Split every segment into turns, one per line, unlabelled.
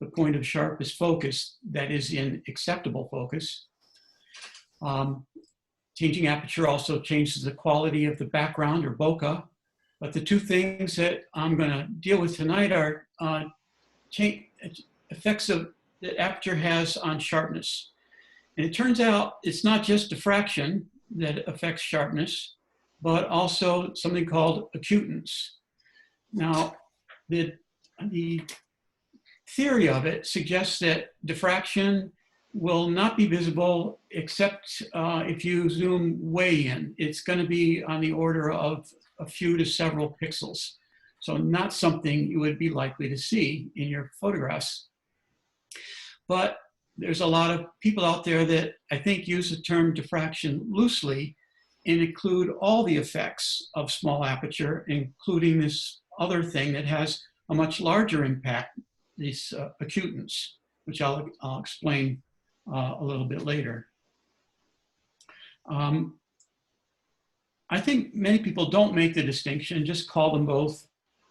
the point of sharpest focus that is in acceptable focus. Changing aperture also changes the quality of the background or bokeh. But the two things that I'm going to deal with tonight are effects that aperture has on sharpness. And it turns out it's not just diffraction that affects sharpness, but also something called acuteness. Now, the theory of it suggests that diffraction will not be visible except if you zoom way in. It's going to be on the order of a few to several pixels. So not something you would be likely to see in your photographs. But there's a lot of people out there that I think use the term diffraction loosely and include all the effects of small aperture, including this other thing that has a much larger impact, this acuteness, which I'll explain a little bit later. I think many people don't make the distinction, just call them both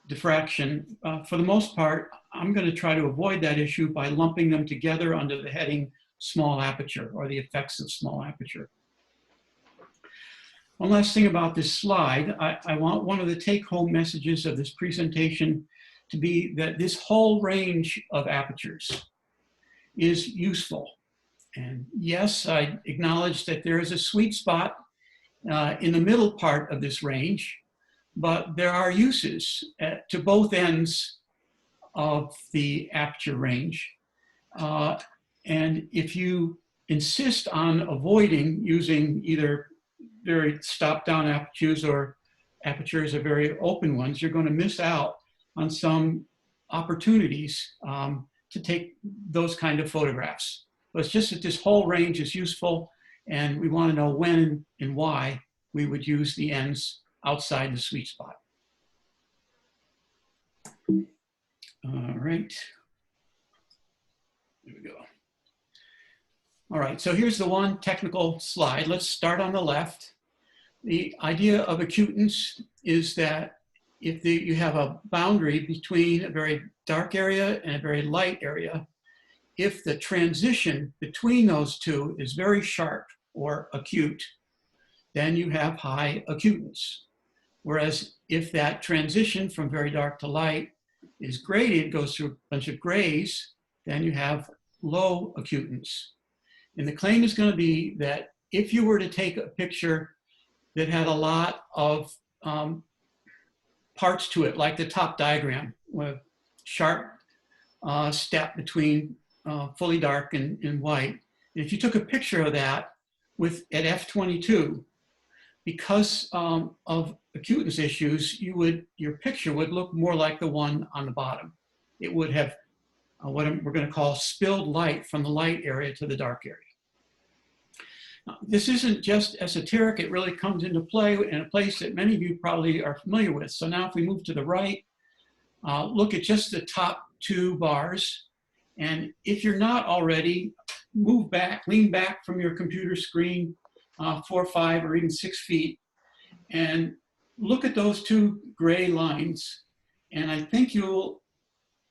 diffraction. For the most part, I'm going to try to avoid that issue by lumping them together under the heading small aperture, or the effects of small aperture. One last thing about this slide, I want one of the take-home messages of this presentation to be that this whole range of apertures is useful. And yes, I acknowledge that there is a sweet spot in the middle part of this range, but there are uses to both ends of the aperture range. And if you insist on avoiding using either very stop-down apertures or very open ones, you're going to miss out on some opportunities to take those kind of photographs. But it's just that this whole range is useful, and we want to know when and why we would use the ends outside the sweet spot. All right. There we go. All right, so here's the one technical slide. Let's start on the left. The idea of acuteness is that if you have a boundary between a very dark area and a very light area, if the transition between those two is very sharp or acute, then you have high acuteness. Whereas if that transition from very dark to light is graded, goes through a bunch of grays, then you have low acuteness. And the claim is going to be that if you were to take a picture that had a lot of parts to it, like the top diagram, with sharp step between fully dark and white. And if you took a picture of that at f/22, because of acuteness issues, your picture would look more like the one on the bottom. It would have what we're going to call spilled light from the light area to the dark area. Now, this isn't just esoteric, it really comes into play in a place that many of you probably are familiar with. So now if we move to the right, look at just the top two bars. And if you're not already, move back, lean back from your computer screen 4, 5, or even 6 feet, and look at those two gray lines. And I think you'll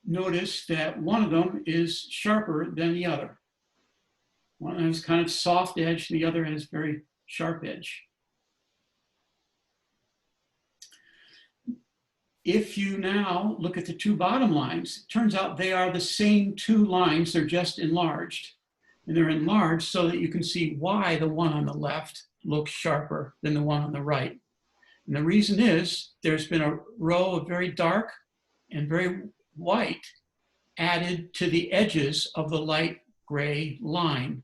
notice that one of them is sharper than the other. One has kind of soft edge, the other has very sharp edge. If you now look at the two bottom lines, it turns out they are the same two lines, they're just enlarged. And they're enlarged so that you can see why the one on the left looks sharper than the one on the right. And the reason is there's been a row of very dark and very white added to the edges of the light gray line,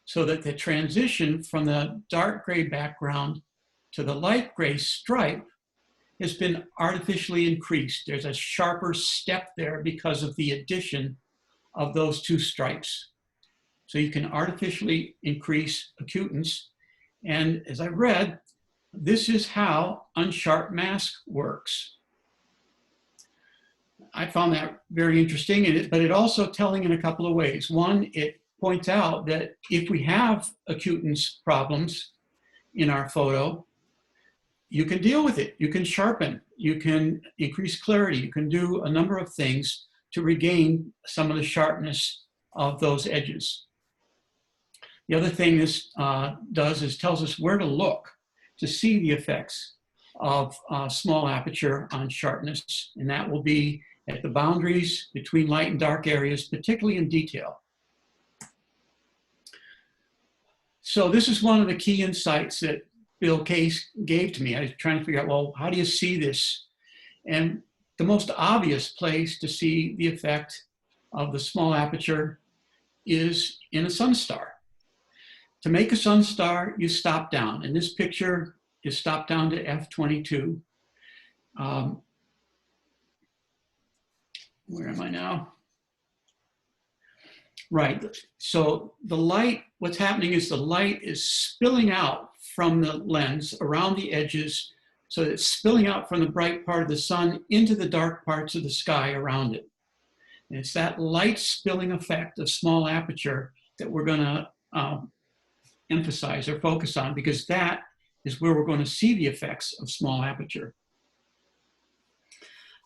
so that the transition from the dark gray background to the light gray stripe has been artificially increased. There's a sharper step there because of the addition of those two stripes. So you can artificially increase acuteness. And as I read, this is how unsharp mask works. I found that very interesting, but it also telling in a couple of ways. One, it points out that if we have acuteness problems in our photo, you can deal with it. You can sharpen, you can increase clarity, you can do a number of things to regain some of the sharpness of those edges. The other thing this does is tells us where to look to see the effects of small aperture on sharpness, and that will be at the boundaries between light and dark areas, particularly in detail. So this is one of the key insights that Bill Case gave to me. I was trying to figure out, well, how do you see this? And the most obvious place to see the effect of the small aperture is in a sun star. To make a sun star, you stop down. And this picture is stopped down to f/22. Where am I now? Right, so the light, what's happening is the light is spilling out from the lens around the edges, so it's spilling out from the bright part of the sun into the dark parts of the sky around it. And it's that light spilling effect of small aperture that we're going to emphasize or focus on, because that is where we're going to see the effects of small aperture.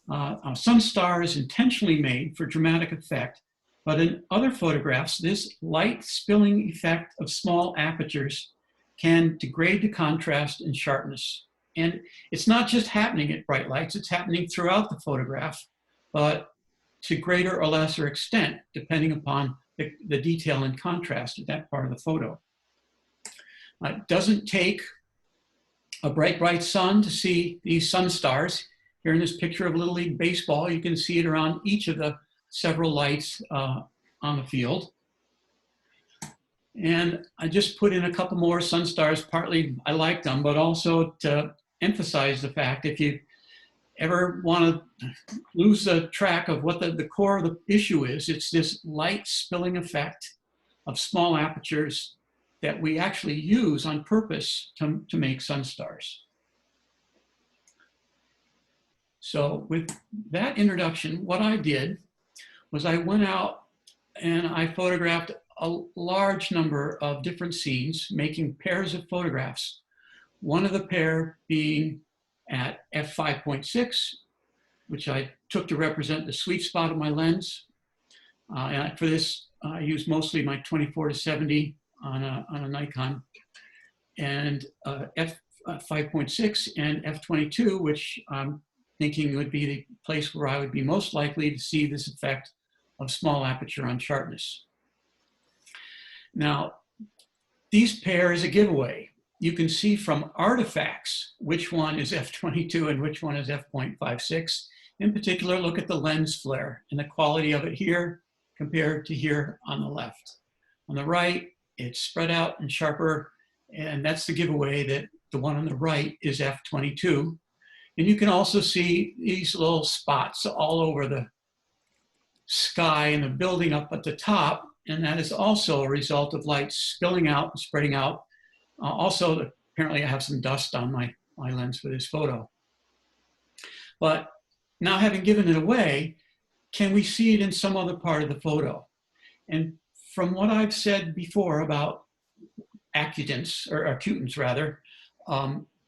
A sun star is intentionally made for dramatic effect, but in other photographs, this light spilling effect of small apertures can degrade the contrast and sharpness. And it's not just happening at bright lights, it's happening throughout the photograph, but to greater or lesser extent, depending upon the detail and contrast of that part of the photo. It doesn't take a bright sun to see these sun stars. Here in this picture of Little League Baseball, you can see it around each of the several lights on the field. And I just put in a couple more sun stars, partly I like them, but also to emphasize the fact if you ever want to lose the track of what the core of the issue is, it's this light spilling effect of small apertures that we actually use on purpose to make sun stars. So with that introduction, what I did was I went out and I photographed a large number of different scenes, making pairs of photographs. One of the pair being at f5.6, which I took to represent the sweet spot of my lens. And for this, I used mostly my 24-70 on a Nikon, and f5.6 and f22, which I'm thinking would be the place where I would be most likely to see this effect of small aperture on sharpness. Now, these pair is a giveaway. You can see from artifacts which one is f22 and which one is f.56. In particular, look at the lens flare and the quality of it here compared to here on the left. On the right, it's spread out and sharper, and that's the giveaway that the one on the right is f22. And you can also see these little spots all over the sky and the building up at the top, and that is also a result of light spilling out and spreading out. Also, apparently I have some dust on my lens for this photo. But now, having given it away, can we see it in some other part of the photo? And from what I've said before about Acuteness, or Acuteness rather,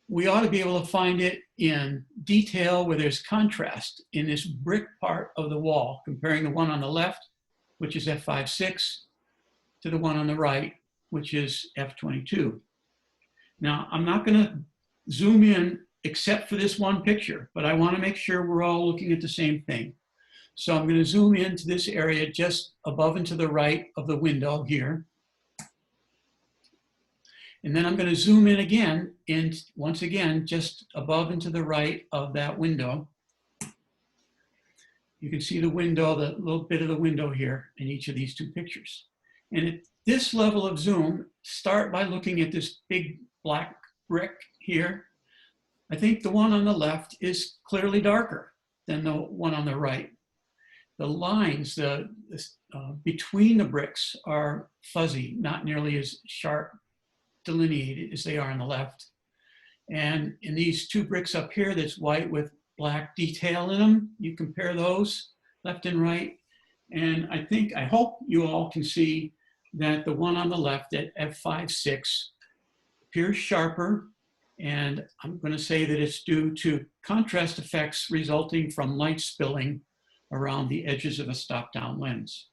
we ought to be able to find it in detail where there's contrast in this brick part of the wall, comparing the one on the left, which is f5.6, to the one on the right, which is f22. Now, I'm not going to zoom in except for this one picture, but I want to make sure we're all looking at the same thing. So I'm going to zoom into this area just above and to the right of the window here. And then I'm going to zoom in again, and once again, just above and to the right of that window. You can see the window, the little bit of the window here in each of these two pictures. And at this level of zoom, start by looking at this big black brick here. I think the one on the left is clearly darker than the one on the right. The lines between the bricks are fuzzy, not nearly as sharp delineated as they are on the left. And in these two bricks up here that's white with black detail in them, you compare those left and right. And I hope you all can see that the one on the left at f5.6 appears sharper. And I'm going to say that it's due to contrast effects resulting from light spilling around the edges of a stop-down lens.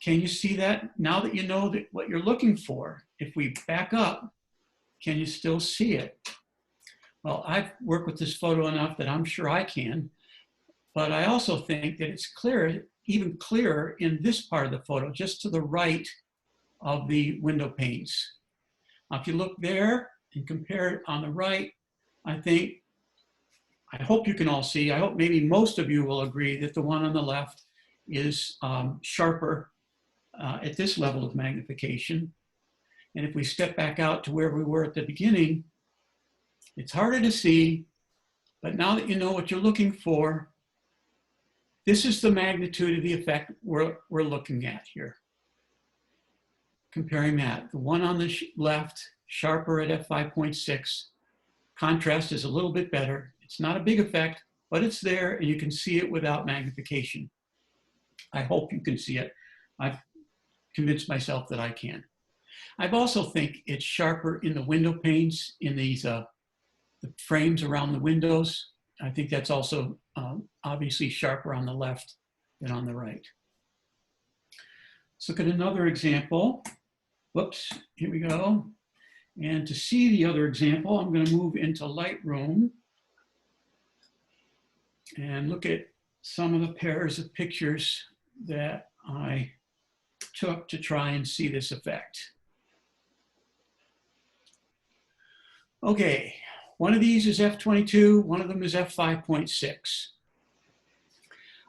Can you see that? Now that you know that what you're looking for, if we back up, can you still see it? Well, I've worked with this photo enough that I'm sure I can, but I also think that it's clear, even clearer in this part of the photo, just to the right of the window panes. Now, if you look there and compare it on the right, I hope you can all see, I hope maybe most of you will agree that the one on the left is sharper at this level of magnification. And if we step back out to where we were at the beginning, it's harder to see, but now that you know what you're looking for, this is the magnitude of the effect we're looking at here. Comparing that, the one on the left, sharper at f5.6, contrast is a little bit better. It's not a big effect, but it's there and you can see it without magnification. I hope you can see it. I've convinced myself that I can. I also think it's sharper in the window panes, in these the frames around the windows. I think that's also obviously sharper on the left than on the right. Let's look at another example. Whoops, here we go. And to see the other example, I'm going to move into Lightroom and look at some of the pairs of pictures that I took to try and see this effect. Okay, one of these is f22, one of them is f5.6.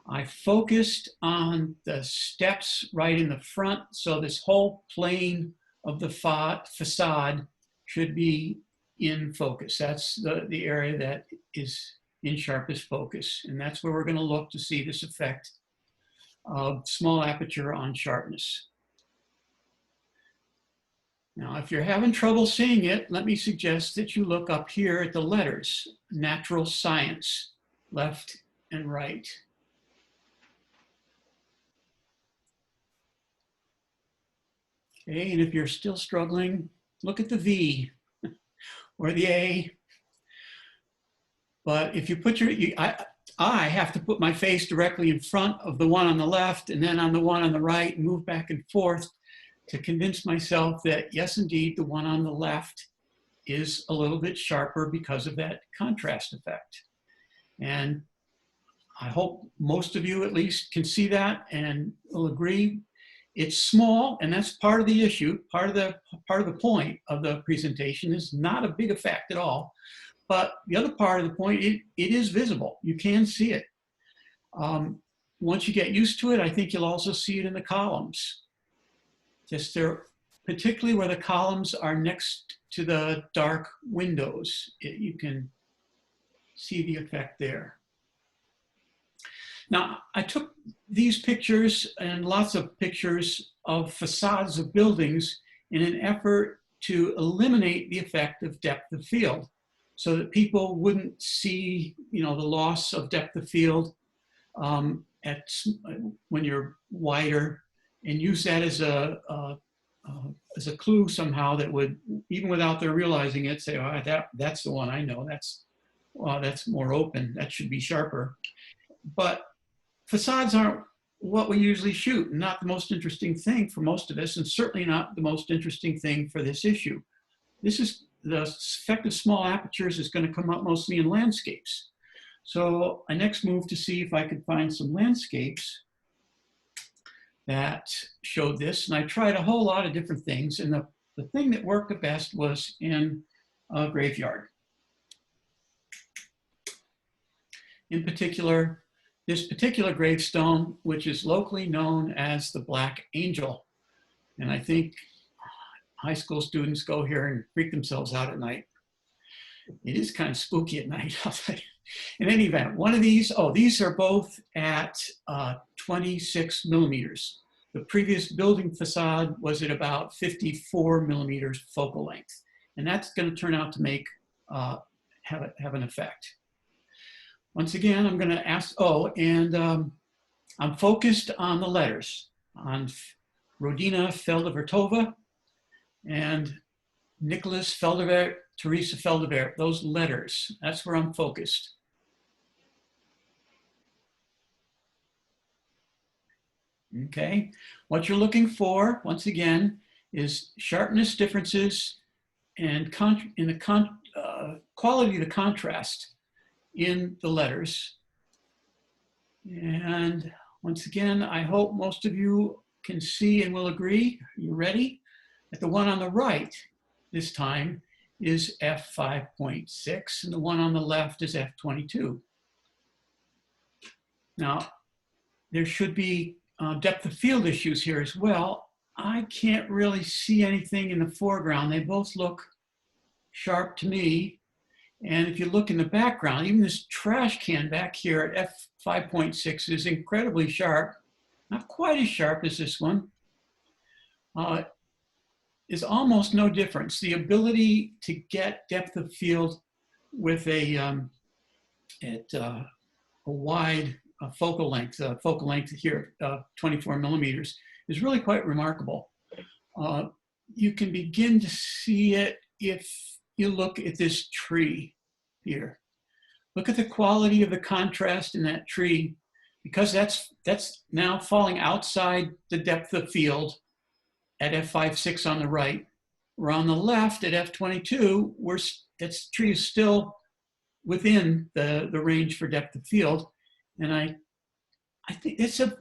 I focused on the steps right in the front, so this whole plane of the facade should be in focus. That's the area that is in sharpest focus, and that's where we're going to look to see this effect of small aperture on sharpness. Now, if you're having trouble seeing it, let me suggest that you look up here at the letters, natural science, left and right. Okay, and if you're still struggling, look at the V or the A. But if you put your, I have to put my face directly in front of the one on the left and then on the one on the right and move back and forth to convince myself that, yes, indeed, the one on the left is a little bit sharper because of that contrast effect. And I hope most of you at least can see that and will agree. It's small, and that's part of the issue. Part of the point of the presentation is not a big effect at all. But the other part of the point, it is visible. You can see it. Once you get used to it, I think you'll also see it in the columns. Just there, particularly where the columns are next to the dark windows, you can see the effect there. Now, I took these pictures and lots of pictures of facades of buildings in an effort to eliminate the effect of depth of field, so that people wouldn't see, the loss of depth of field when you're wider, and use that as a clue somehow that would, even without their realizing it, say, oh, that's the one I know. That's more open. That should be sharper. But facades aren't what we usually shoot, not the most interesting thing for most of us, and certainly not the most interesting thing for this issue. The effect of small apertures is going to come up mostly in landscapes. So I next moved to see if I could find some landscapes that showed this. And I tried a whole lot of different things. And the thing that worked the best was in a graveyard. In particular, this particular gravestone, which is locally known as the Black Angel. And I think high school students go here and freak themselves out at night. It is kind of spooky at night, I'll tell you. In any event, one of these, these are both at 26 millimeters. The previous building facade was at about 54 millimeters focal length. And that's going to turn out to make, have an effect. Once again, I'm going to ask, I'm focused on the letters, on Rodina Feldervertova and Nicholas Feldervert, Teresa Feldervert, those letters. That's where I'm focused. Okay, what you're looking for, once again, is sharpness differences and quality of the contrast in the letters. And once again, I hope most of you can see and will agree. Are you ready? That the one on the right this time is f5.6 and the one on the left is f22. Now, there should be depth of field issues here as well. I can't really see anything in the foreground. They both look sharp to me. And if you look in the background, even this trash can back here at f5.6 is incredibly sharp. Not quite as sharp as this one. Is almost no difference. The ability to get depth of field with a wide focal length here, 24 millimeters, is really quite remarkable. You can begin to see it if you look at this tree here. Look at the quality of the contrast in that tree, because that's now falling outside the depth of field at f5.6 on the right. We're on the left at f22, that tree is still within the range for depth of field. And I think it's a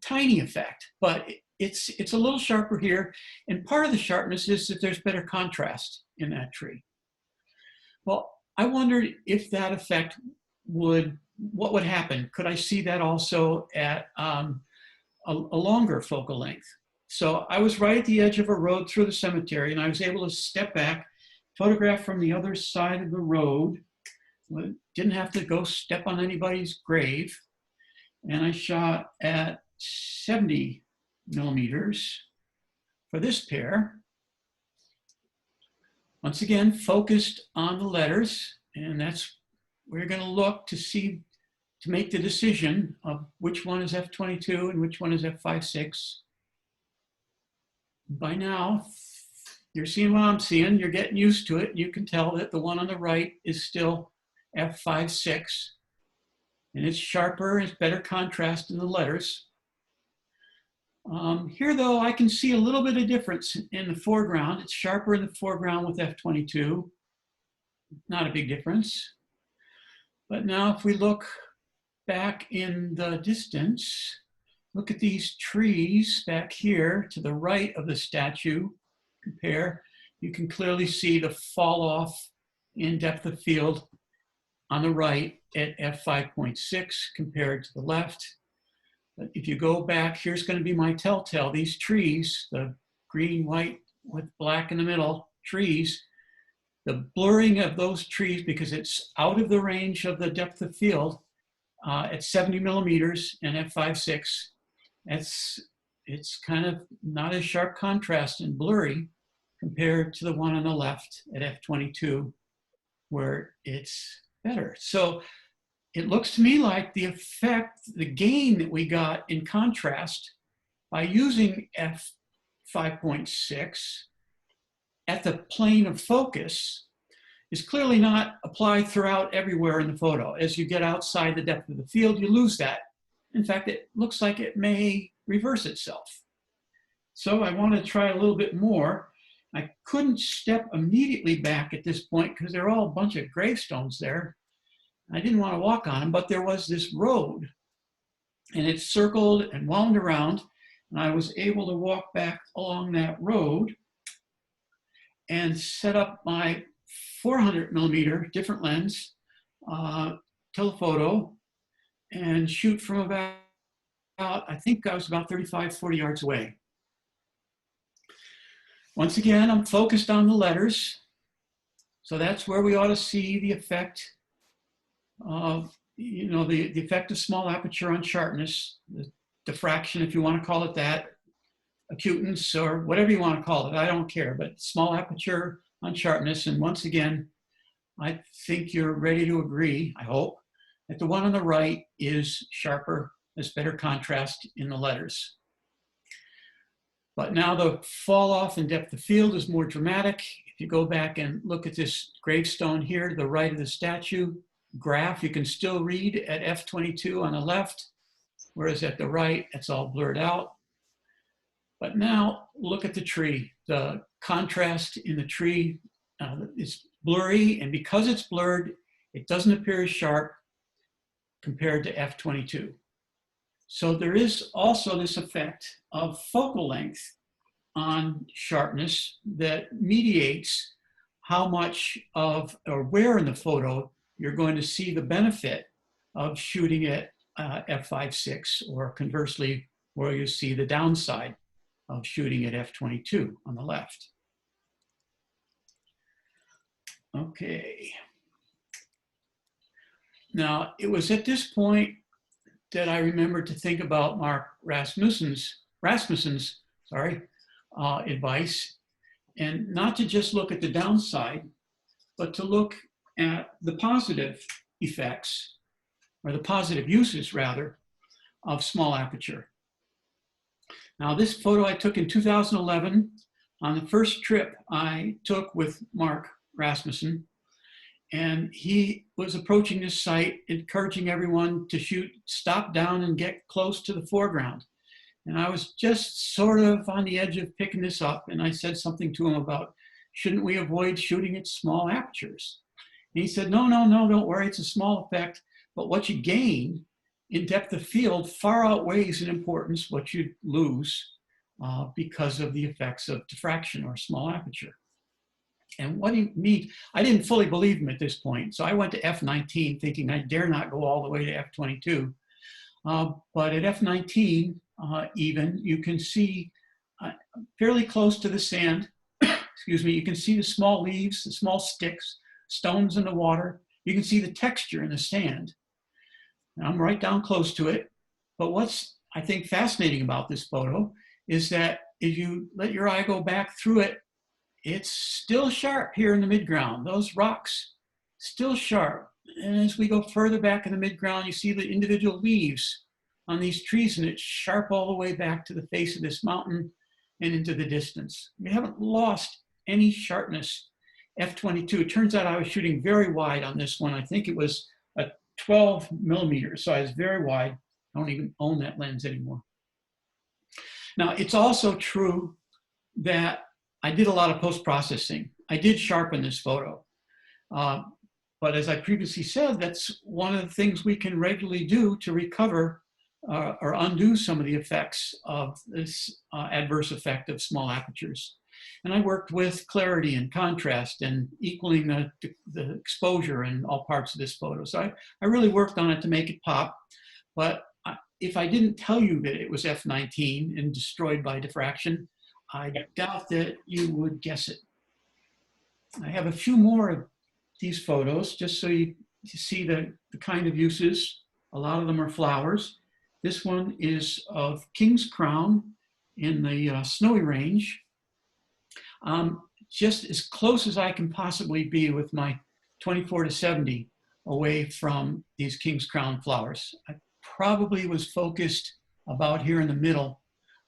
tiny effect, but it's a little sharper here. And part of the sharpness is that there's better contrast in that tree. Well, I wondered if that effect what would happen? Could I see that also at a longer focal length? So I was right at the edge of a road through the cemetery, and I was able to step back, photograph from the other side of the road. Didn't have to go step on anybody's grave. And I shot at 70 millimeters for this pair. Once again, focused on the letters, and that's where you're going to look to make the decision of which one is f22 and which one is f5.6. By now, you're seeing what I'm seeing. You're getting used to it. You can tell that the one on the right is still f5.6, and it's sharper, it's better contrast in the letters. Here, though, I can see a little bit of difference in the foreground. It's sharper in the foreground with f22. Not a big difference. But now if we look back in the distance, look at these trees back here to the right of the statue. Compare, you can clearly see the fall off in depth of field on the right at f5.6 compared to the left. But if you go back, here's going to be my telltale. These trees, the green, white with black in the middle trees, the blurring of those trees, because it's out of the range of the depth of field at 70 millimeters and f5.6, it's kind of not as sharp contrast and blurry compared to the one on the left at f22, where it's better. So it looks to me like the effect, the gain that we got in contrast by using f5.6 at the plane of focus is clearly not applied throughout everywhere in the photo. As you get outside the depth of the field, you lose that. In fact, it looks like it may reverse itself. So I want to try a little bit more. I couldn't step immediately back at this point because there are all a bunch of gravestones there. I didn't want to walk on them, but there was this road, and it circled and wound around, and I was able to walk back along that road and set up my 400 millimeter different lens telephoto and shoot from about, I think I was about 35, 40 yards away. Once again, I'm focused on the letters. So that's where we ought to see the effect of, the effect of small aperture on sharpness, the diffraction, if you want to call it that, Acuteness, or whatever you want to call it, I don't care, but small aperture on sharpness. And once again, I think you're ready to agree, I hope, that the one on the right is sharper, has better contrast in the letters. But now the fall off in depth of field is more dramatic. If you go back and look at this gravestone here to the right of the statue graph, you can still read at f22 on the left whereas at the right, it's all blurred out. But now look at the tree. The contrast in the tree is blurry, and because it's blurred, it doesn't appear as sharp compared to f22. So there is also this effect of focal length on sharpness that mediates how much of, or where in the photo you're going to see the benefit of shooting at f5.6, or conversely, where you see the downside of shooting at f22 on the left. Okay. Now, it was at this point that I remembered to think about Mark Rasmussen's advice, and not to just look at the downside, but to look at the positive effects, or the positive uses rather, of small aperture. Now, this photo I took in 2011 on the first trip I took with Mark Rasmussen, and he was approaching this site, encouraging everyone to shoot, stop down and get close to the foreground. And I was just sort of on the edge of picking this up, and I said something to him about, shouldn't we avoid shooting at small apertures? And he said, no, don't worry, it's a small effect, but what you gain in depth of field far outweighs in importance what you lose because of the effects of diffraction or small aperture. And what he means, I didn't fully believe him at this point, so I went to f19 thinking I dare not go all the way to f22. But at f19, even, you can see fairly close to the sand, excuse me, you can see the small leaves, the small sticks, stones in the water. You can see the texture in the sand. And I'm right down close to it. But what's, I think, fascinating about this photo is that if you let your eye go back through it, it's still sharp here in the midground. Those rocks, still sharp. And as we go further back in the midground, you see the individual leaves on these trees, and it's sharp all the way back to the face of this mountain and into the distance. We haven't lost any sharpness. f22, it turns out I was shooting very wide on this one. I think it was a 12 millimeter, so I was very wide. I don't even own that lens anymore. Now, it's also true that I did a lot of post-processing. I did sharpen this photo. But as I previously said, that's one of the things we can regularly do to recover or undo some of the effects of this adverse effect of small apertures. And I worked with clarity and contrast and equaling the exposure in all parts of this photo. So I really worked on it to make it pop. But if I didn't tell you that it was f19 and destroyed by diffraction, I doubt that you would guess it. I have a few more of these photos just so you see the kind of uses. A lot of them are flowers. This one is of King's Crown in the Snowy Range. Just as close as I can possibly be with my 24-70 away from these King's Crown flowers. I probably was focused about here in the middle.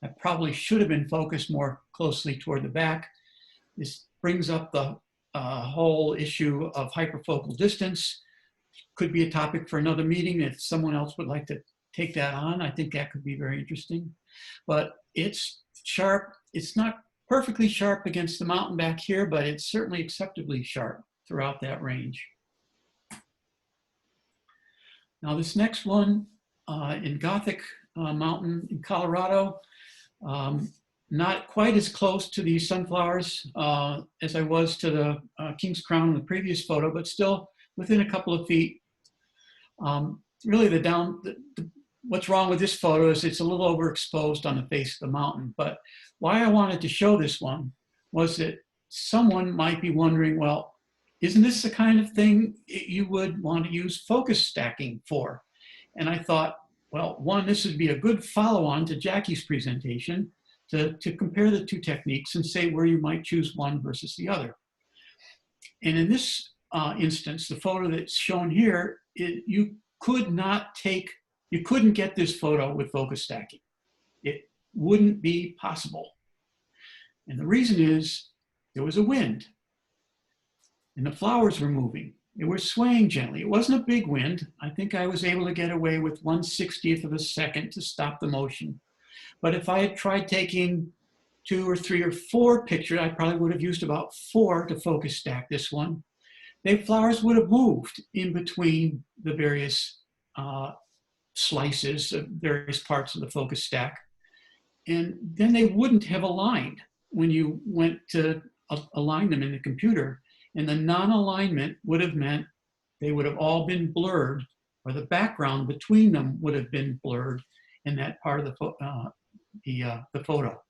I probably should have been focused more closely toward the back. This brings up the whole issue of hyperfocal distance. Could be a topic for another meeting if someone else would like to take that on. I think that could be very interesting. But it's sharp. It's not perfectly sharp against the mountain back here, but it's certainly acceptably sharp throughout that range. Now this next one in Gothic Mountain in Colorado, not quite as close to the sunflowers as I was to the King's Crown in the previous photo, but still within a couple of feet. Really what's wrong with this photo is it's a little overexposed on the face of the mountain. But why I wanted to show this one was that someone might be wondering, well, isn't this the kind of thing you would want to use focus stacking for? And I thought, well, one, this would be a good follow-on to Jackie's presentation to compare the two techniques and say where you might choose one versus the other. And in this instance, the photo that's shown here, you couldn't get this photo with focus stacking. It wouldn't be possible. And the reason is there was a wind and the flowers were moving. They were swaying gently. It wasn't a big wind. I think I was able to get away with 1/60th of a second to stop the motion. But if I had tried taking 2 or 3 or 4 pictures, I probably would have used about 4 to focus stack this one. The flowers would have moved in between the various slices of various parts of the focus stack. And then they wouldn't have aligned when you went to align them in the computer. And the non-alignment would have meant they would have all been blurred, or the background between them would have been blurred in that part of the photo.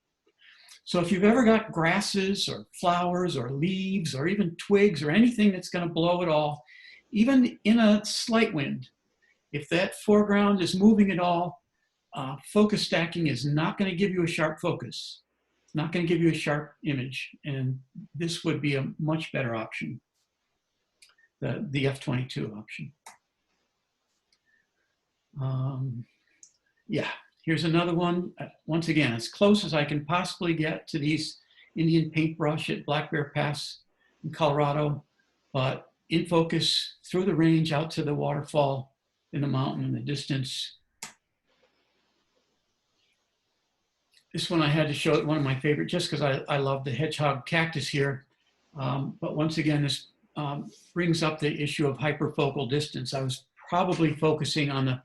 So if you've ever got grasses or flowers or leaves or even twigs or anything that's going to blow at all, even in a slight wind, if that foreground is moving at all, focus stacking is not going to give you a sharp focus. It's not going to give you a sharp image, and this would be a much better option, the F22 option. Yeah, here's another one. Once again, as close as I can possibly get to these Indian paintbrush at Black Bear Pass in Colorado, but in focus through the range out to the waterfall in the mountain in the distance. This one I had to show it, one of my favorite, just because I love the hedgehog cactus here. But once again, this brings up the issue of hyperfocal distance. I was probably focusing on the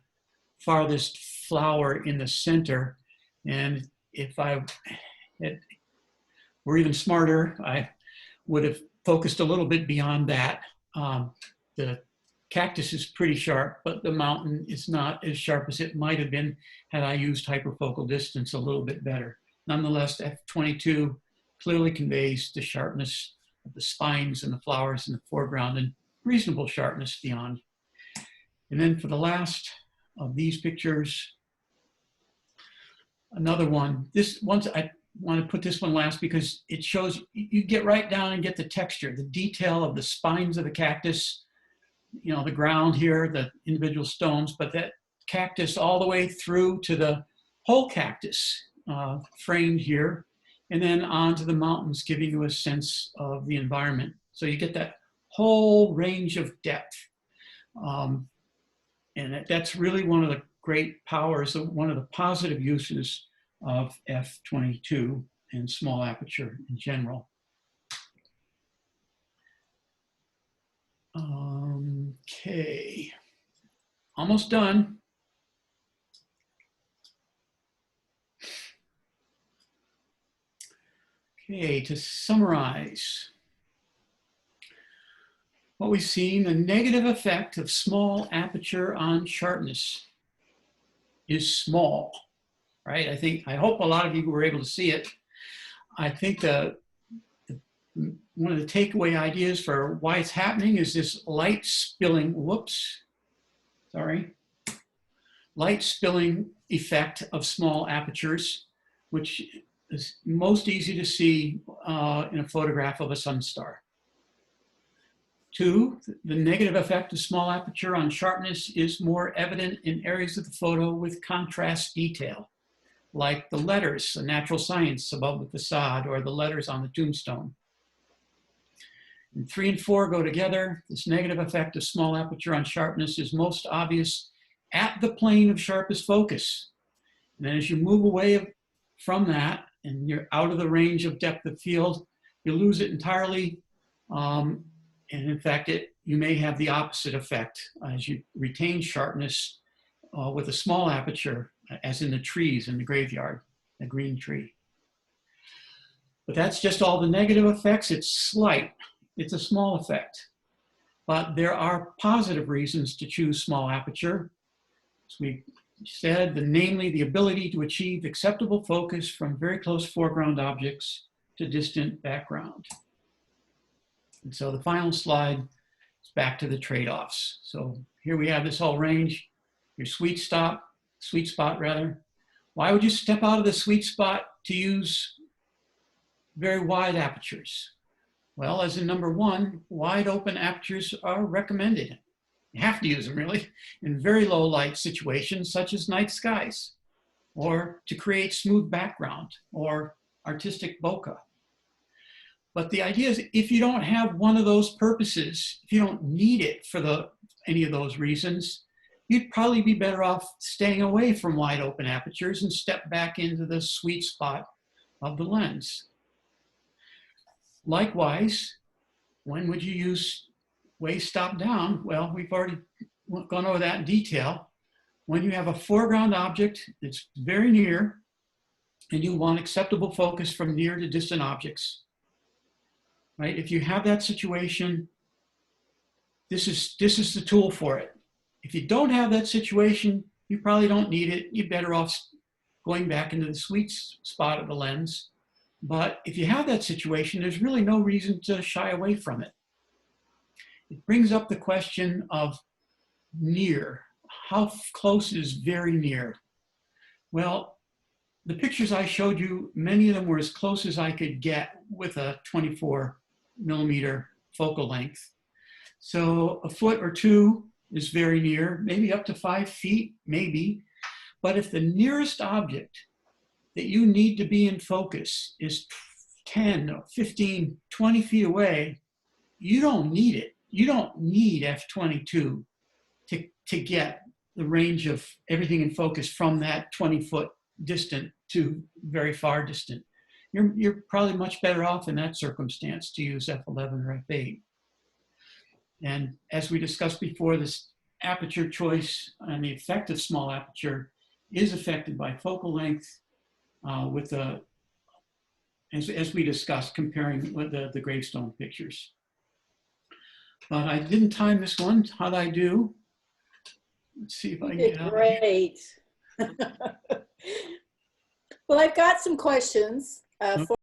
farthest flower in the center. And if I were even smarter, I would have focused a little bit beyond that. The cactus is pretty sharp, but the mountain is not as sharp as it might have been had I used hyperfocal distance a little bit better. Nonetheless, F22 clearly conveys the sharpness of the spines and the flowers in the foreground and reasonable sharpness beyond. And then for the last of these pictures, another one. This once I want to put this one last because it shows you get right down and get the texture, the detail of the spines of the cactus, you know, the ground here, the individual stones, but that cactus all the way through to the whole cactus framed here, and then onto the mountains, giving you a sense of the environment. So you get that whole range of depth. And that's really one of the great powers, one of the positive uses of F22 and small aperture in general. Okay, almost done. Okay, to summarize what we've seen, the negative effect of small aperture on sharpness is small, right? I hope a lot of you were able to see it. I think one of the takeaway ideas for why it's happening is this light spilling, light spilling effect of small apertures, which is most easy to see in a photograph of a sunstar. 2, the negative effect of small aperture on sharpness is more evident in areas of the photo with contrast detail, like the letters, the natural science above the facade, or the letters on the tombstone. And 3 and 4 go together. This negative effect of small aperture on sharpness is most obvious at the plane of sharpest focus. And then as you move away from that and you're out of the range of depth of field, you lose it entirely. And in fact, you may have the opposite effect as you retain sharpness with a small aperture, as in the trees in the graveyard, the green tree. But that's just all the negative effects. It's slight. It's a small effect. But there are positive reasons to choose small aperture. As we said, namely the ability to achieve acceptable focus from very close foreground objects to distant background. And so the final slide is back to the trade-offs. So here we have this whole range, your sweet spot rather. Why would you step out of the sweet spot to use very wide apertures? Well, as in number 1, wide open apertures are recommended. You have to use them really in very low light situations such as night skies, or to create smooth background or artistic bokeh. But the idea is if you don't have one of those purposes, if you don't need it for any of those reasons, you'd probably be better off staying away from wide open apertures and step back into the sweet spot of the lens. Likewise, when would you use way stop down? Well, we've already gone over that in detail. When you have a foreground object that's very near and you want acceptable focus from near to distant objects, right? If you have that situation, this is the tool for it. If you don't have that situation, you probably don't need it. You're better off going back into the sweet spot of the lens. But if you have that situation, there's really no reason to shy away from it. It brings up the question of near. How close is very near? Well, the pictures I showed you, many of them were as close as I could get with a 24mm focal length. So a foot or two is very near, maybe up to 5 feet, maybe. But if the nearest object that you need to be in focus is 10, 15, 20 feet away, you don't need it. You don't need f/22 to get the range of everything in focus from that 20-foot distant to very far distant. You're probably much better off in that circumstance to use f11 or f8. And as we discussed before, this aperture choice and the effect of small aperture is affected by focal length with the, as we discussed, comparing with the gravestone pictures. But I didn't time this one. How'd I do? Let's see if I can get out.
Great. Well, I've got some questions for